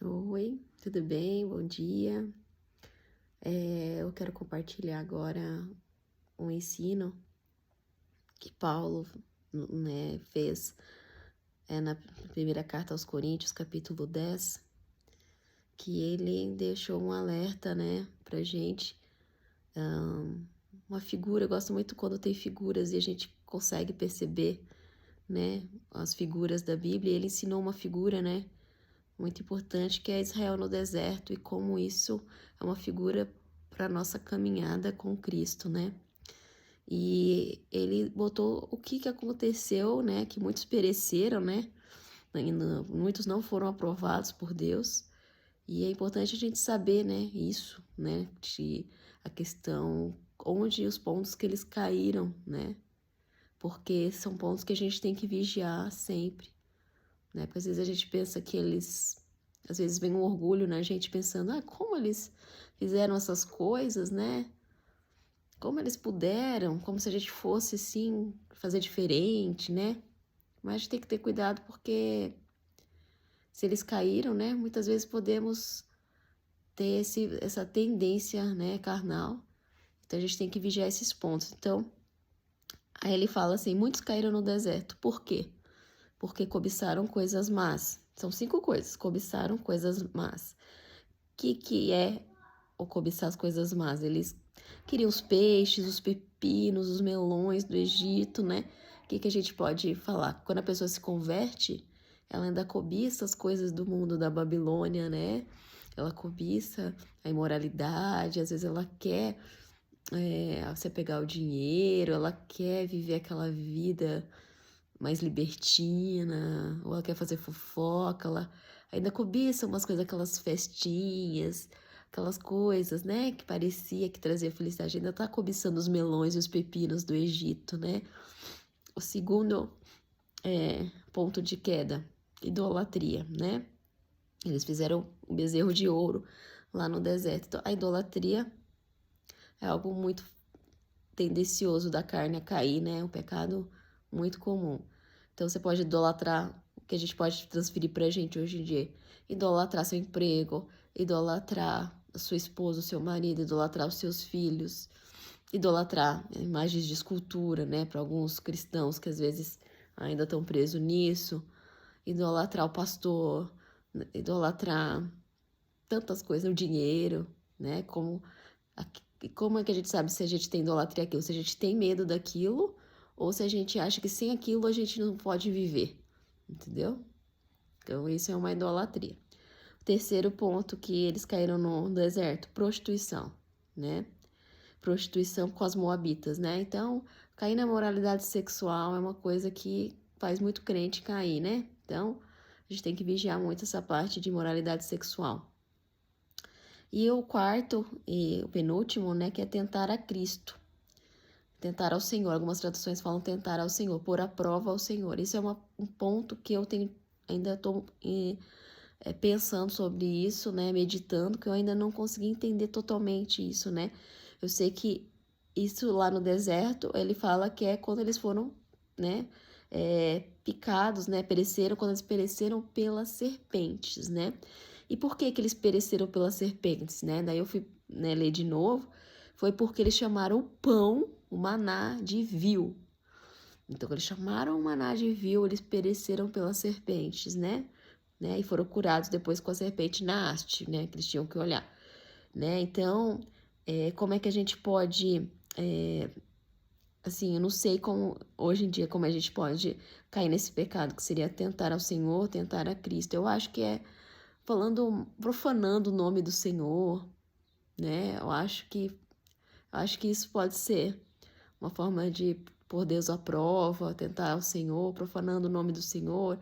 Oi, tudo bem? Bom dia. Eu quero compartilhar agora um ensino que Paulo, né, fez na primeira carta aos Coríntios, capítulo 10, que ele deixou um alerta, né, pra gente. Uma figura, eu gosto muito quando tem figuras e a gente consegue perceber, né, as figuras da Bíblia. Ele ensinou uma figura, né, muito importante, que é Israel no deserto, e como isso é uma figura para a nossa caminhada com Cristo, né? E ele botou o que aconteceu, né? Que muitos pereceram, né? Muitos não foram aprovados por Deus. E é importante a gente saber, né? Isso, né? De a questão onde os pontos que eles caíram, né? Porque são pontos que a gente tem que vigiar sempre, né? Porque às vezes a gente pensa que eles... Às vezes vem um orgulho na gente pensando, como eles fizeram essas coisas, né? Como eles puderam, como se a gente fosse, assim, fazer diferente, né? Mas a gente tem que ter cuidado porque se eles caíram, né? Muitas vezes podemos ter essa tendência, né, carnal. Então a gente tem que vigiar esses pontos. Então, aí ele fala assim, muitos caíram no deserto. Por quê? Porque cobiçaram coisas más. São 5 coisas. Cobiçaram coisas más. O que é o cobiçar as coisas más? Eles queriam os peixes, os pepinos, os melões do Egito, né? O que a gente pode falar? Quando a pessoa se converte, ela ainda cobiça as coisas do mundo da Babilônia, né? Ela cobiça a imoralidade, às vezes ela quer você pegar o dinheiro, ela quer viver aquela vida mais libertina, ou ela quer fazer fofoca, ela ainda cobiça umas coisas, aquelas festinhas, aquelas coisas, né, que parecia que trazia felicidade, ainda tá cobiçando os melões e os pepinos do Egito, né? O segundo ponto de queda, idolatria, né? Eles fizeram um bezerro de ouro lá no deserto. Então, a idolatria é algo muito tendencioso da carne a cair, né? Um pecado muito comum. Então você pode idolatrar o que a gente pode transferir pra gente hoje em dia. Idolatrar seu emprego, idolatrar a sua esposa, o seu marido, idolatrar os seus filhos, idolatrar imagens de escultura, né? Para alguns cristãos que às vezes ainda estão presos nisso. Idolatrar o pastor, idolatrar tantas coisas, o dinheiro, né? Como é que a gente sabe se a gente tem idolatria aquilo? Se a gente tem medo daquilo ou se a gente acha que sem aquilo a gente não pode viver, entendeu? Então isso é uma idolatria. O terceiro ponto que eles caíram no deserto, prostituição, né? Prostituição com as moabitas, né? Então, cair na moralidade sexual é uma coisa que faz muito crente cair, né? Então, a gente tem que vigiar muito essa parte de moralidade sexual. E o quarto e o penúltimo, né, que é tentar a Cristo. Tentar ao Senhor. Algumas traduções falam tentar ao Senhor, pôr à prova ao Senhor. Esse é um ponto que eu ainda estou pensando sobre isso, né, meditando, que eu ainda não consegui entender totalmente isso, né. Eu sei que isso lá no deserto, ele fala que é quando eles foram, né, picados, né, pereceram, quando eles pereceram pelas serpentes, né. E por que eles pereceram pelas serpentes, né? Daí eu fui, né, ler de novo. Foi porque eles chamaram o pão, o maná, de vil. Então, eles chamaram o maná de vil, eles pereceram pelas serpentes, né? E foram curados depois com a serpente na haste, né? Que eles tinham que olhar, né? Então, como é que a gente pode... assim, eu não sei como, hoje em dia, como a gente pode cair nesse pecado, que seria tentar ao Senhor, tentar a Cristo. Eu acho que é profanando o nome do Senhor, né? Eu acho que isso pode ser uma forma de pôr Deus à prova, tentar o Senhor, profanando o nome do Senhor.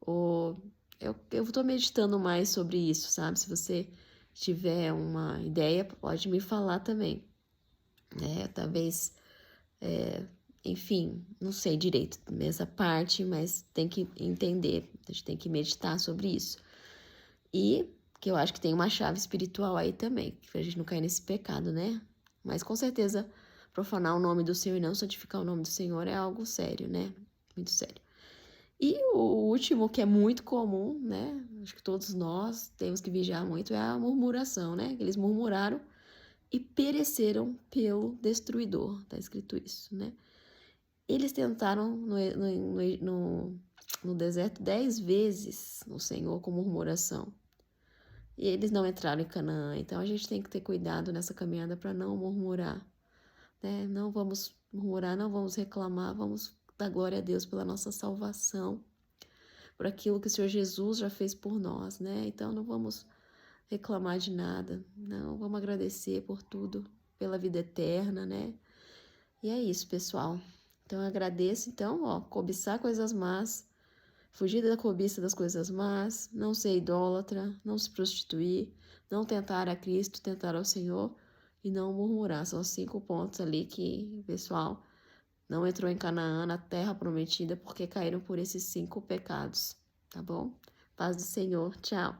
Ou eu tô meditando mais sobre isso, sabe? Se você tiver uma ideia, pode me falar também, né? Talvez, enfim, não sei direito dessa parte, mas tem que entender, a gente tem que meditar sobre isso. E que eu acho que tem uma chave espiritual aí também, pra gente não cair nesse pecado, né? Mas com certeza, profanar o nome do Senhor e não santificar o nome do Senhor é algo sério, né? Muito sério. E o último, que é muito comum, né? Acho que todos nós temos que vigiar muito, é a murmuração, né? Eles murmuraram e pereceram pelo destruidor. Tá escrito isso, né? Eles tentaram no deserto 10 vezes o Senhor com murmuração. E eles não entraram em Canaã. Então a gente tem que ter cuidado nessa caminhada para não murmurar, né? Não vamos murmurar, não vamos reclamar, vamos dar glória a Deus pela nossa salvação, por aquilo que o Senhor Jesus já fez por nós, né? Então não vamos reclamar de nada, não, vamos agradecer por tudo, pela vida eterna, né? E é isso, pessoal. Então eu agradeço, então, ó, cobiçar coisas más, fugir da cobiça das coisas más, não ser idólatra, não se prostituir, não tentar a Cristo, tentar ao Senhor e não murmurar. São 5 pontos ali que o pessoal não entrou em Canaã, na terra prometida, porque caíram por esses 5 pecados, tá bom? Paz do Senhor, tchau.